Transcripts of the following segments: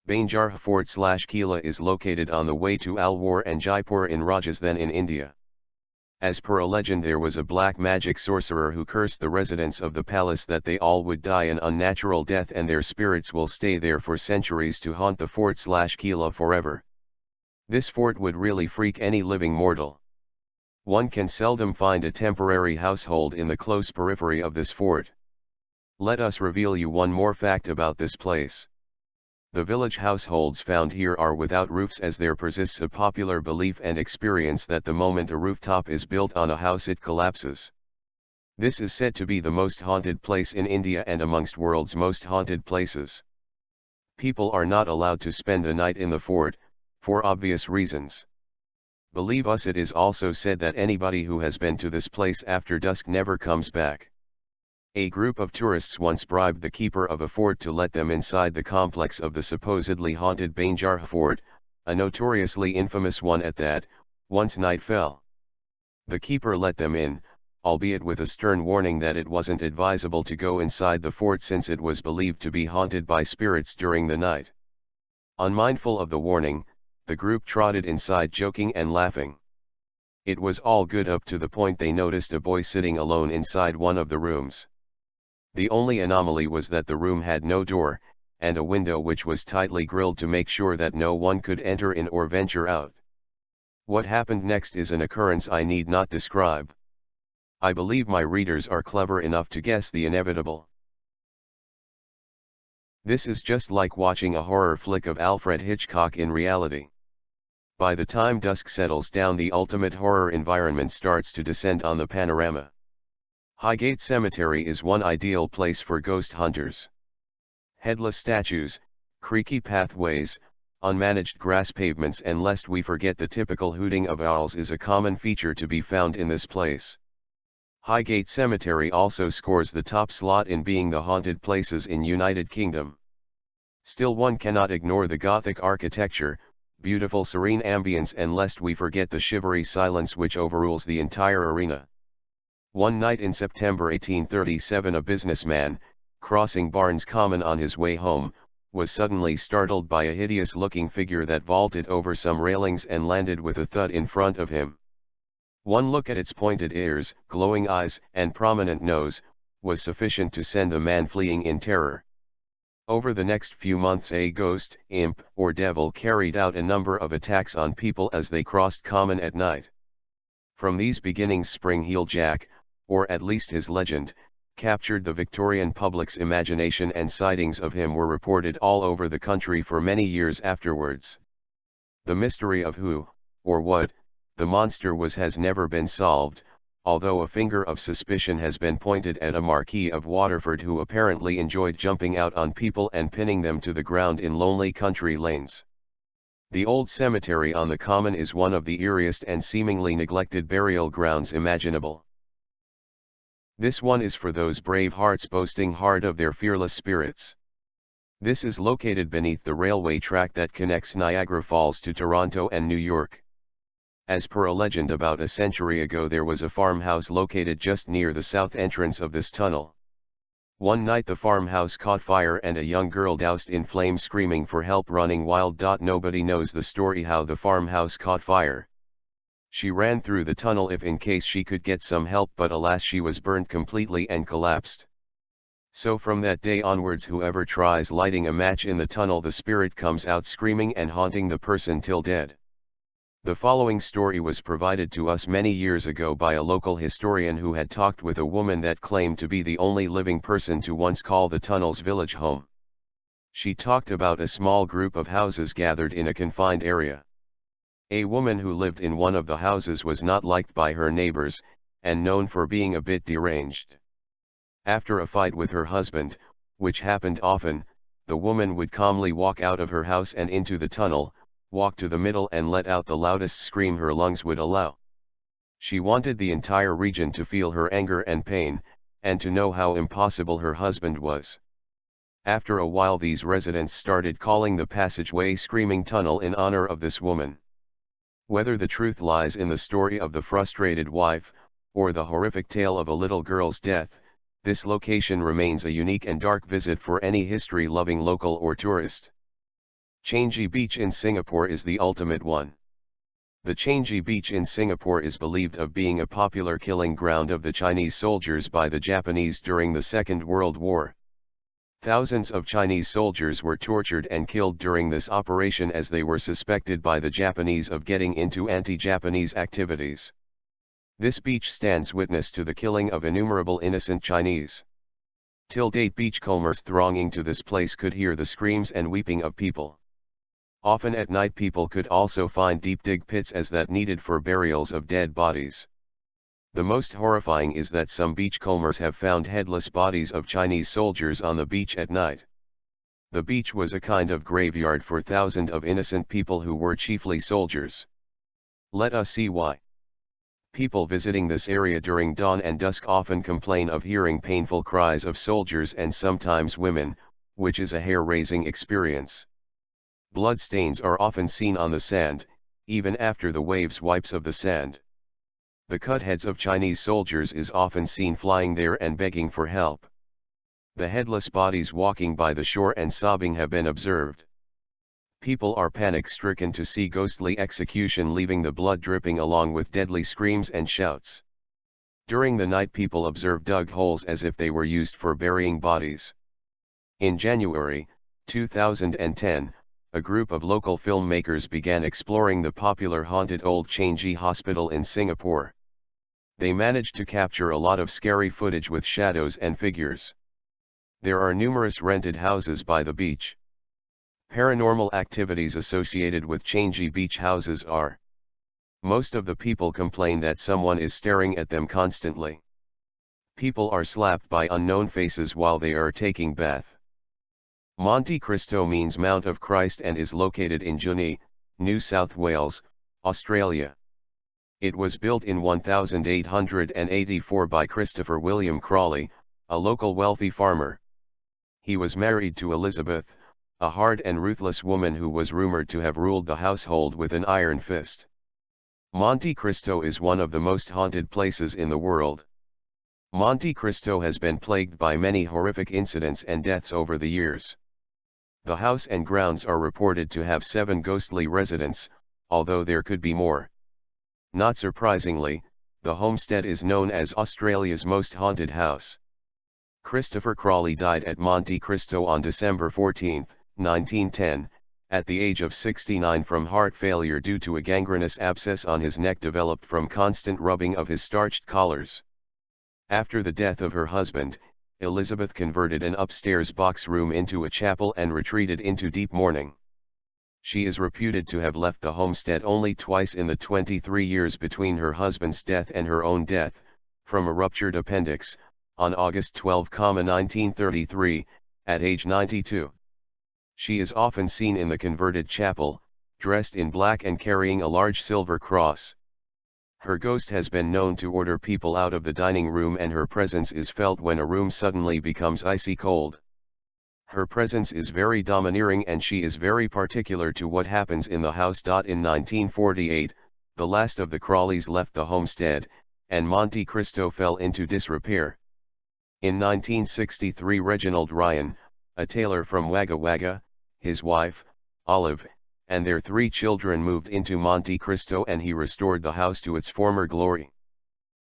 Bhangarh Fort/Kila is located on the way to Alwar and Jaipur in Rajasthan in India. As per a legend, there was a black magic sorcerer who cursed the residents of the palace that they all would die an unnatural death and their spirits will stay there for centuries to haunt the fort/Kila forever. This fort would really freak any living mortal. One can seldom find a temporary household in the close periphery of this fort. Let us reveal you one more fact about this place. The village households found here are without roofs, as there persists a popular belief and experience that the moment a rooftop is built on a house it collapses. This is said to be the most haunted place in India and amongst world's most haunted places. People are not allowed to spend the night in the fort, for obvious reasons. Believe us, it is also said that anybody who has been to this place after dusk never comes back. A group of tourists once bribed the keeper of a fort to let them inside the complex of the supposedly haunted Bhangarh Fort, a notoriously infamous one at that. Once night fell. The keeper let them in, albeit with a stern warning that it wasn't advisable to go inside the fort since it was believed to be haunted by spirits during the night. Unmindful of the warning, the group trotted inside joking and laughing. It was all good up to the point they noticed a boy sitting alone inside one of the rooms. The only anomaly was that the room had no door, and a window which was tightly grilled to make sure that no one could enter in or venture out. What happened next is an occurrence I need not describe. I believe my readers are clever enough to guess the inevitable. This is just like watching a horror flick of Alfred Hitchcock in reality. By the time dusk settles down, the ultimate horror environment starts to descend on the panorama. Highgate Cemetery is one ideal place for ghost hunters. Headless statues, creaky pathways, unmanaged grass pavements, and lest we forget the typical hooting of owls is a common feature to be found in this place. Highgate Cemetery also scores the top slot in being the haunted places in United Kingdom. Still, one cannot ignore the Gothic architecture, beautiful serene ambience, and lest we forget the shivery silence which overrules the entire arena. One night in September 1837, a businessman, crossing Barnes Common on his way home, was suddenly startled by a hideous-looking figure that vaulted over some railings and landed with a thud in front of him. One look at its pointed ears, glowing eyes, and prominent nose, was sufficient to send the man fleeing in terror. Over the next few months, a ghost, imp, or devil carried out a number of attacks on people as they crossed Common at night. From these beginnings, Spring Heel Jack, or at least his legend, captured the Victorian public's imagination, and sightings of him were reported all over the country for many years afterwards. The mystery of who, or what, the monster was has never been solved, although a finger of suspicion has been pointed at a Marquis of Waterford who apparently enjoyed jumping out on people and pinning them to the ground in lonely country lanes. The old cemetery on the Common is one of the eeriest and seemingly neglected burial grounds imaginable. This one is for those brave hearts boasting hard of their fearless spirits. This is located beneath the railway track that connects Niagara Falls to Toronto and New York. As per a legend, about a century ago there was a farmhouse located just near the south entrance of this tunnel. One night the farmhouse caught fire and a young girl doused in flames screaming for help, running wild. Nobody knows the story how the farmhouse caught fire. She ran through the tunnel if in case she could get some help, but alas, she was burned completely and collapsed. So from that day onwards, whoever tries lighting a match in the tunnel, the spirit comes out screaming and haunting the person till dead. The following story was provided to us many years ago by a local historian who had talked with a woman that claimed to be the only living person to once call the tunnel's village home. She talked about a small group of houses gathered in a confined area. A woman who lived in one of the houses was not liked by her neighbors, and known for being a bit deranged. After a fight with her husband, which happened often, the woman would calmly walk out of her house and into the tunnel, walk to the middle and let out the loudest scream her lungs would allow. She wanted the entire region to feel her anger and pain, and to know how impossible her husband was. After a while, these residents started calling the passageway Screaming Tunnel in honor of this woman. Whether the truth lies in the story of the frustrated wife, or the horrific tale of a little girl's death, this location remains a unique and dark visit for any history-loving local or tourist. Changi Beach in Singapore is the ultimate one. The Changi Beach in Singapore is believed of being a popular killing ground of the Chinese soldiers by the Japanese during the Second World War. Thousands of Chinese soldiers were tortured and killed during this operation as they were suspected by the Japanese of getting into anti-Japanese activities. This beach stands witness to the killing of innumerable innocent Chinese. Till date, beachcombers thronging to this place could hear the screams and weeping of people. Often at night people could also find deep dig pits as that needed for burials of dead bodies. The most horrifying is that some beachcombers have found headless bodies of Chinese soldiers on the beach at night. The beach was a kind of graveyard for thousands of innocent people who were chiefly soldiers. Let us see why. People visiting this area during dawn and dusk often complain of hearing painful cries of soldiers and sometimes women, which is a hair-raising experience. Blood stains are often seen on the sand, even after the waves wipes of the sand. The cut heads of Chinese soldiers is often seen flying there and begging for help. The headless bodies walking by the shore and sobbing have been observed. People are panic-stricken to see ghostly execution, leaving the blood dripping along with deadly screams and shouts. During the night people observe dug holes as if they were used for burying bodies. In January 2010, a group of local filmmakers began exploring the popular haunted Old Changi Hospital in Singapore. They managed to capture a lot of scary footage with shadows and figures. There are numerous rented houses by the beach. Paranormal activities associated with Changi beach houses are: most of the people complain that someone is staring at them constantly. People are slapped by unknown faces while they are taking bath. Monte Cristo means Mount of Christ and is located in Junee, New South Wales, Australia. It was built in 1884 by Christopher William Crawley, a local wealthy farmer. He was married to Elizabeth, a hard and ruthless woman who was rumored to have ruled the household with an iron fist. Monte Cristo is one of the most haunted places in the world. Monte Cristo has been plagued by many horrific incidents and deaths over the years. The house and grounds are reported to have 7 ghostly residents, although there could be more. Not surprisingly, the homestead is known as Australia's most haunted house. Christopher Crawley died at Monte Cristo on December 14, 1910, at the age of 69 from heart failure due to a gangrenous abscess on his neck developed from constant rubbing of his starched collars. After the death of her husband, Elizabeth converted an upstairs box room into a chapel and retreated into deep mourning. She is reputed to have left the homestead only twice in the 23 years between her husband's death and her own death, from a ruptured appendix, on August 12, 1933, at age 92. She is often seen in the converted chapel, dressed in black and carrying a large silver cross. Her ghost has been known to order people out of the dining room, and her presence is felt when a room suddenly becomes icy cold. Her presence is very domineering and she is very particular to what happens in the house. In 1948, the last of the Crawleys left the homestead, and Monte Cristo fell into disrepair. In 1963, Reginald Ryan, a tailor from Wagga Wagga, his wife, Olive, and their 3 children moved into Monte Cristo, and he restored the house to its former glory.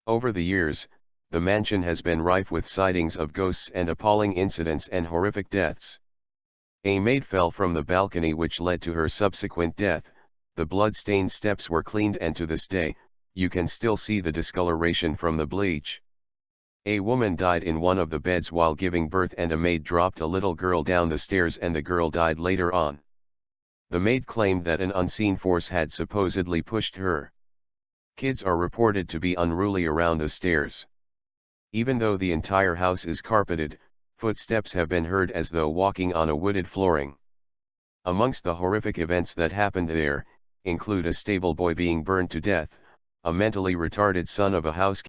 Over the years, the mansion has been rife with sightings of ghosts and appalling incidents and horrific deaths. A maid fell from the balcony, which led to her subsequent death. The blood-stained steps were cleaned, and to this day, you can still see the discoloration from the bleach. A woman died in one of the beds while giving birth, and a maid dropped a little girl down the stairs and the girl died later on. The maid claimed that an unseen force had supposedly pushed her. Kids are reported to be unruly around the stairs. Even though the entire house is carpeted, footsteps have been heard as though walking on a wooded flooring. Amongst the horrific events that happened there, include a stable boy being burned to death, a mentally retarded son of a housekeeper